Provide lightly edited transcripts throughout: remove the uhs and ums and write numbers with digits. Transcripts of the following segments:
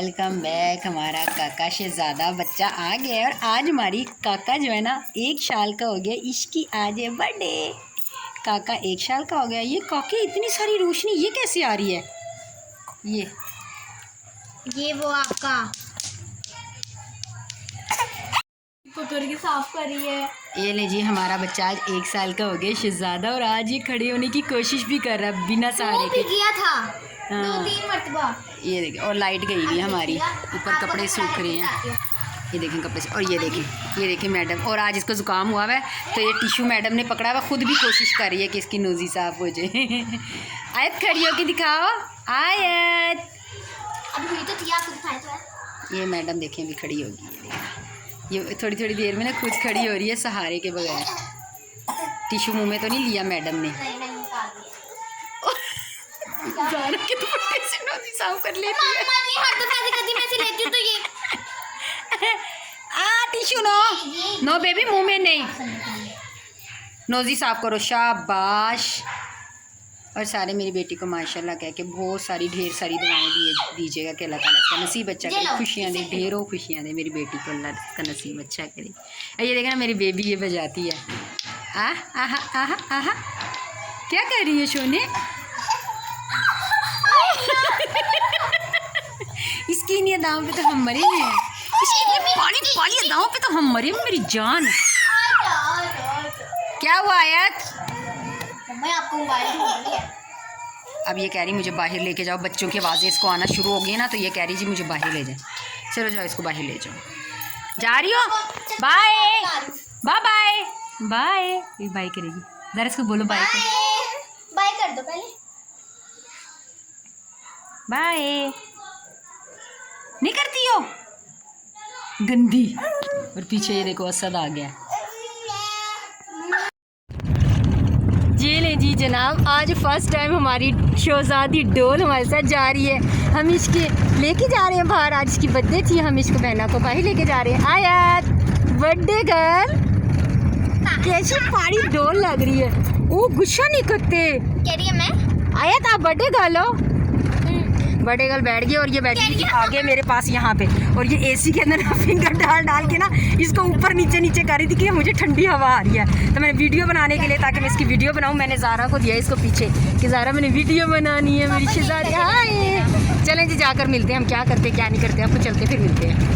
Welcome back. हमारा काका शहजादा बच्चा आ गया है और आज हमारी काका जो है ना 1 साल का हो गया। इसकी आज है बर्थडे। काका 1 साल का हो गया। ये काके इतनी सारी रोशनी ये कैसे आ रही है? ये वो आपका पकड़ के साफ कर रही है। ये ले जी, हमारा बच्चा आज 1 साल का हो गया शहजादा, और आज ये खड़े होने की कोशिश भी कर रहा है बिना सहारे के। किया था हाँ। 2-3 मरतबा। ये देखें, और लाइट गई हुई है हमारी, ऊपर कपड़े सूख रहे हैं। ये देखें कपड़े से। और ये देखें मैडम। और आज इसको ज़ुकाम हुआ है तो ये टिशू मैडम ने पकड़ा हुआ, खुद भी कोशिश कर रही है कि इसकी नोज़ी साफ हो जाए। आयत खड़ी होके दिखाओ। आयत अभी तो थिया खुद खाए तो। ये मैडम देखें अभी खड़ी होगी। ये थोड़ी थोड़ी देर में ना खुद खड़ी हो रही है सहारे के बगैर। टिशू मुँह में तो नहीं लिया मैडम ने। ज़ारा के दुपट्टे से नोज़ी साफ कर लेती है। हर दफा ऐसे करती, मैं ऐसे लेती हूं तो ये टिशू नो बेबी, मुंह में नहीं। नोज़ी साफ करो, शाबाश। और सारे मेरी बेटी को माशाल्लाह कह के बहुत सारी ढेर सारी दवाएं दीजिएगा कि अल्लाह ताला इसका नसीब अच्छा करे, खुशियाँ दे, ढेरों खुशियाँ दे मेरी बेटी को, अल्लाह इसका नसीब अच्छा करे। ये देखना मेरी बेबी ये बजाती है। आहा आहा आहा, क्या कर रही है सोने? इसकी इन अदाओं पे तो हम मरे हैं। इसकी पानी अदाओं पे तो हम मरे हैं मेरी जान। क्या हुआ आयत? आपको मोबाइल ढूंढ रही है। अब ये कह रही मुझे बाहर लेके जाओ, बच्चों की आवाज़ें इसको आना शुरू हो गई ना, तो ये कह रही जी मुझे बाहर ले जाए। चलो जाओ, इसको बाहर ले जाओ। जा रही हो? Bye bye bye bye. Bye करेगी जरा, इसको बोलो बाय कर। बाय कर दो पहले। बाय नहीं करती हो गंदी। और पीछे ये देखो असद आ गया। जी ले जी जनाब, आज फर्स्ट टाइम हमारी शहजादी डोल हमारे साथ जा रही है। हम इसके लेके जा रहे हैं बाहर। आज इसकी बर्थडे थी, हम इसको बहना को बाहर लेके जा रहे हैं। आयत बर्थडे गर्ल, कैसी पारी डोल लग रही है। वो गुस्सा नहीं करते कह रही है मैं। आयत आप बर्थडे गर्ल हो। बर्थडे गर्ल बैठ गई और ये बैठी थी आगे मेरे पास यहाँ पे, और ये एसी के अंदर फिंगर डाल के ना इसको ऊपर नीचे कर रही थी कि मुझे ठंडी हवा आ रही है। तो मैंने वीडियो बनाने के लिए, ताकि मैं इसकी वीडियो बनाऊँ, मैंने ज़ारा को दिया इसको पीछे कि ज़ारा मैंने वीडियो बनानी है मेरी शहजादी। हाय चलें जी, जाकर मिलते हैं हम क्या करते क्या नहीं करते, आपको चलते फिर मिलते हैं।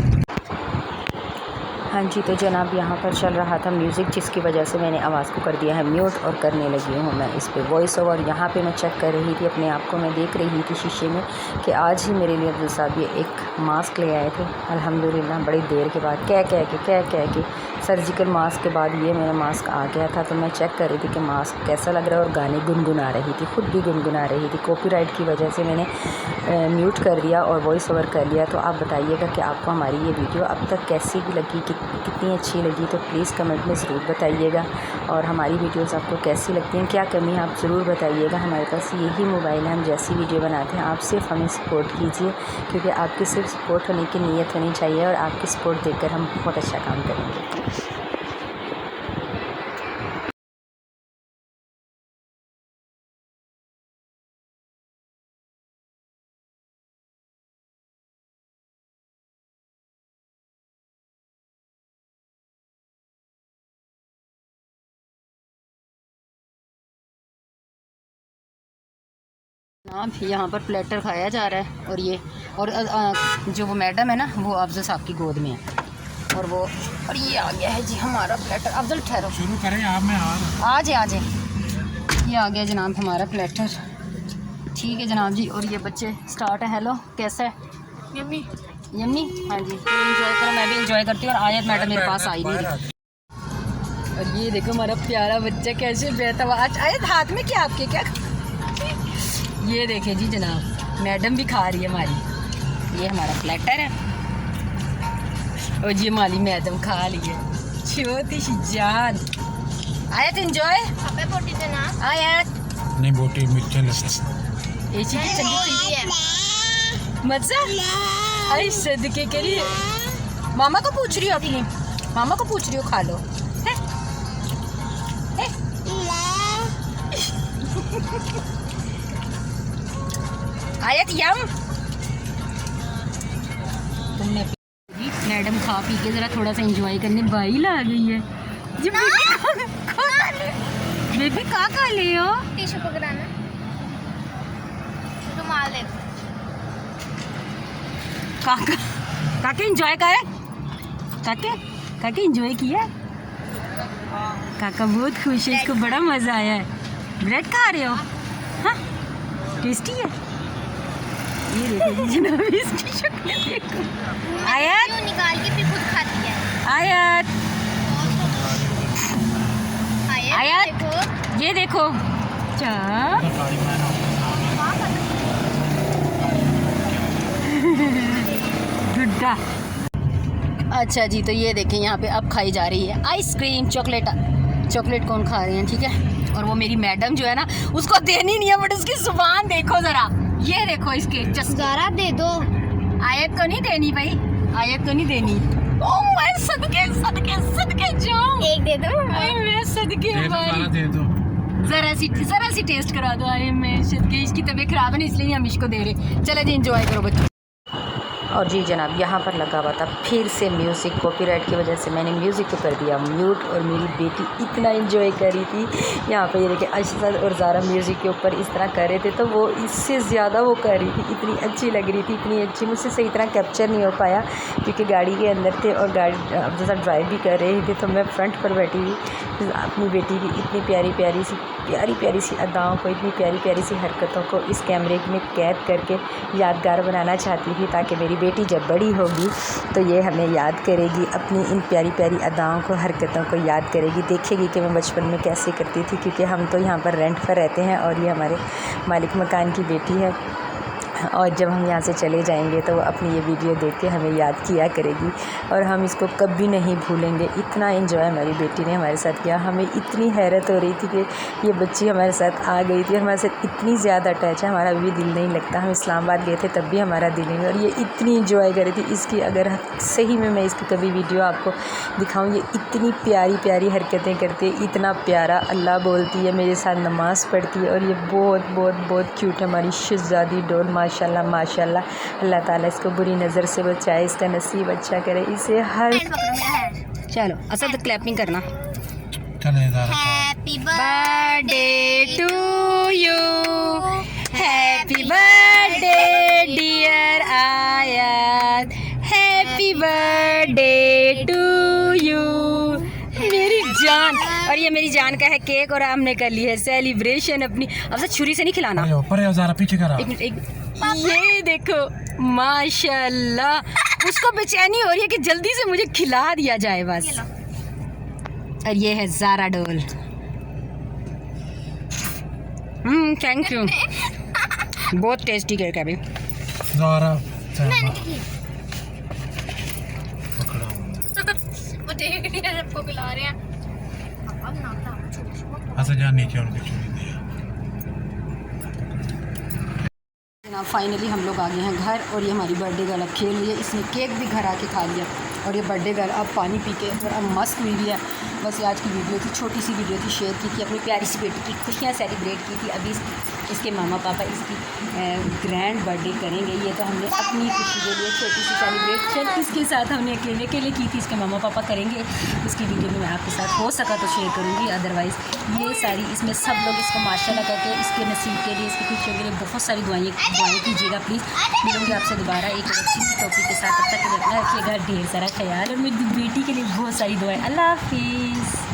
हाँ जी, तो जनाब यहाँ पर चल रहा था म्यूज़िक, जिसकी वजह से मैंने आवाज़ को कर दिया है म्यूट और करने लगी हूँ मैं इस पर वॉइस ओवर। यहाँ पे मैं चेक कर रही थी अपने आप को, मैं देख रही थी शीशे में कि आज ही मेरे लिए अब्दुल साहब ये एक मास्क ले आए थे अल्हम्दुलिल्लाह, बड़ी देर के बाद कह के सर्जिकल मास्क के बाद ये मेरा मास्क आ गया था। तो मैं चेक कर रही थी कि मास्क कैसा लग रहा है, और गाने गुनगुना रही थी, खुद भी गुनगुना रही थी। कॉपीराइट की वजह से मैंने म्यूट कर दिया और वॉइस ओवर कर लिया। तो आप बताइएगा कि आपको हमारी ये वीडियो अब तक कैसी भी लगी, कितनी अच्छी लगी, तो प्लीज़ कमेंट में ज़रूर बताइएगा। और हमारी वीडियोस आपको कैसी लगती हैं, क्या कमी है, आप ज़रूर बताइएगा। हमारे पास यही मोबाइल है, हम जैसी वीडियो बनाते हैं, आप सिर्फ हमें सपोर्ट कीजिए, क्योंकि आपकी सिर्फ सपोर्ट होने की नीयत होनी चाहिए, और आपकी सपोर्ट देखकर हम बहुत अच्छा काम करेंगे। यहाँ पर प्लेटर खाया जा रहा है, और ये और जो वो मैडम है ना, वो अफजल साहब की गोद में है, और ये आ गया है जी हमारा प्लेटर। अफजल ठहरो, शुरू करें आप में आ जाए। ये आ गया जनाब हमारा प्लेटर। ठीक है जनाब जी, और ये बच्चे स्टार्ट है। हेलो कैसा है? Yummy yummy. हाँ जी, तो एंजॉय करो, मैं भी एंजॉय करती हूँ। और आयत मैडम मेरे पास आई नहीं रही। और ये देखो हमारा प्यारा बच्चा कैसे बैठा हुआ। आज आयत हाथ में क्या आपके, क्या ये देखें जी जनाब, मैडम भी खा रही है हमारी। ये हमारा प्लेटर है, और ये हमारी मैडम खा ली है, छोटी सी जान। आयत एंजॉय बोटी देना। आयत नहीं, बोटी मिर्चें लगे एसी की चंगी मजा। अरे सदके के लिए मामा को पूछ रही हो, अपनी मामा को पूछ रही हो, खा लो। आयत यम मैडम खा पी के ज़रा थोड़ा सा एंजॉय करने बाइल आ गई है जी। बेबी का ले हो टिश्यू पकड़ाना, रुमाल दे। काके एंजॉय करे, काके एंजॉय किया। काका बहुत खुश है, इसको बड़ा मज़ा आया है। ब्रेड खा रहे हो? हाँ टेस्टी है। ये देखो जनाब इसकी शक्ल देखो। आयत क्यों निकाल के फिर खुद खाती है। आयत आयत देखो, ये देखो चा गुड्डा। अच्छा जी, तो ये देखें यहाँ पे अब खाई जा रही है आइसक्रीम। चॉकलेट कौन खा रहे हैं, ठीक है। और वो मेरी मैडम जो है ना, उसको देनी नहीं है, बट उसकी जुबान देखो ज़रा, ये देखो इसके ज़रा दे दो। आयत को नहीं देनी भाई, आयत को नहीं देनी। ओह मैं सदके जाऊं। एक दे दो। मैं सदके दे दो। ज़रा सी टेस्ट करा दो। आए मैं सदके, इसकी तबीयत ख़राब है ना, इसलिए हम इसको दे रहे। चले जी इंजॉय करो बच्चों। और जी जनाब यहाँ पर लगा हुआ था फिर से म्यूज़िक, कॉपीराइट की वजह से मैंने म्यूज़िक को कर दिया म्यूट। और मेरी बेटी इतना एंजॉय कर रही थी यहाँ पे, ये देखिए अशरत और ज़ारा म्यूज़िक के ऊपर इस तरह कर रहे थे, तो वो इससे ज़्यादा वो कर रही थी। इतनी अच्छी लग रही थी, इतनी अच्छी। मुझसे सही तरह कैप्चर नहीं हो पाया क्योंकि गाड़ी के अंदर थे और गाड़ी जैसा ड्राइव भी कर रही थी, तो मैं फ्रंट पर बैठी हुई अपनी बेटी की इतनी प्यारी प्यारी सी अदाओं को, इतनी प्यारी प्यारी सी हरकतों को इस कैमरे में कैद करके यादगार बनाना चाहती थी, ताकि मेरी बेटी जब बड़ी होगी तो ये हमें याद करेगी, अपनी इन प्यारी प्यारी अदाओं को, हरकतों को याद करेगी, देखेगी कि मैं बचपन में कैसे करती थी। क्योंकि हम तो यहाँ पर रेंट पर रहते हैं और ये हमारे मालिक मकान की बेटी है, और जब हम यहाँ से चले जाएंगे तो वो अपनी ये वीडियो देख के हमें याद किया करेगी और हम इसको कभी नहीं भूलेंगे। इतना एंजॉय हमारी बेटी ने हमारे साथ किया, हमें इतनी हैरत हो रही थी कि ये बच्ची हमारे साथ आ गई थी, हमारे साथ इतनी ज़्यादा टच है, हमारा भी दिल नहीं लगता। हम इस्लामाबाद गए थे तब भी हमारा दिल नहीं, और ये इतनी इंजॉय कर रही थी इसकी। अगर सही में मैं इसकी कभी वीडियो आपको दिखाऊँ, ये इतनी प्यारी प्यारी हरकतें करती है, इतना प्यारा अल्लाह बोलती है, मेरे साथ नमाज़ पढ़ती है, और ये बहुत बहुत बहुत क्यूट है हमारी शहज़ादी डॉल। माशाल्लाह माशाल्लाह, अल्लाह ताला इसको बुरी नज़र से बचाए, इसका नसीब अच्छा करे, इसे हर। चलो असद क्लैपिंग करना। Happy birthday to you, happy birthday dear Ayat, happy birthday to you मेरी जान। और ये मेरी जान का है केक, और हमने कर ली है सेलिब्रेशन अपनी। अब से छुरी से नहीं खिलाना, पीछे करा। एक ये देखो माशाल्लाह, उसको बेचैनी हो रही है कि जल्दी से मुझे खिला दिया जाए बस। और ये है ज़ारा डोल। थैंक यू, बहुत टेस्टी केक है अभी। ज़ारा वो देख रही है सबको खिला रहे हैं। ऐसा जान नीचे उनके चुनी दिया। जनाब फाइनली हम लोग आ गए हैं घर, और ये हमारी बर्थडे गर्ल अब खेल रही है, इसने केक भी घर आके खा लिया, और ये बर्थडे गर्ल अब पानी पी के और अब मस्त हुई भी है। बस ये आज की वीडियो थी, छोटी सी वीडियो थी, शेयर की थी, अपनी प्यारी सी बेटी की खुशियाँ सेलिब्रेट की थी। अभी इसके मामा पापा इसकी ग्रैंड बर्थडे करेंगे, ये तो हमने अपनी खुशी के लिए छोटी सी सेलिब्रेशन इसके साथ हमने अकेले की थी, इसके मामा पापा करेंगे। इसकी वीडियो में मैं आपके साथ हो सका तो शेयर करूँगी, अदरवाइज़ ये सारी इसमें सब लोग इसको माशाल्लाह करके इसके नसीब के लिए, इसकी खुशियों के लिए बहुत सारी दुआएं कीजिएगा प्लीज़। मिलूँगी आपसे दोबारा एक अच्छी सी टॉपिक के साथ, तब तक के लिए अपना रखिएगा ढेर सारा ख्याल, और मेरी बेटी के लिए बहुत सारी दुआएं। अल्लाह हाफिज़।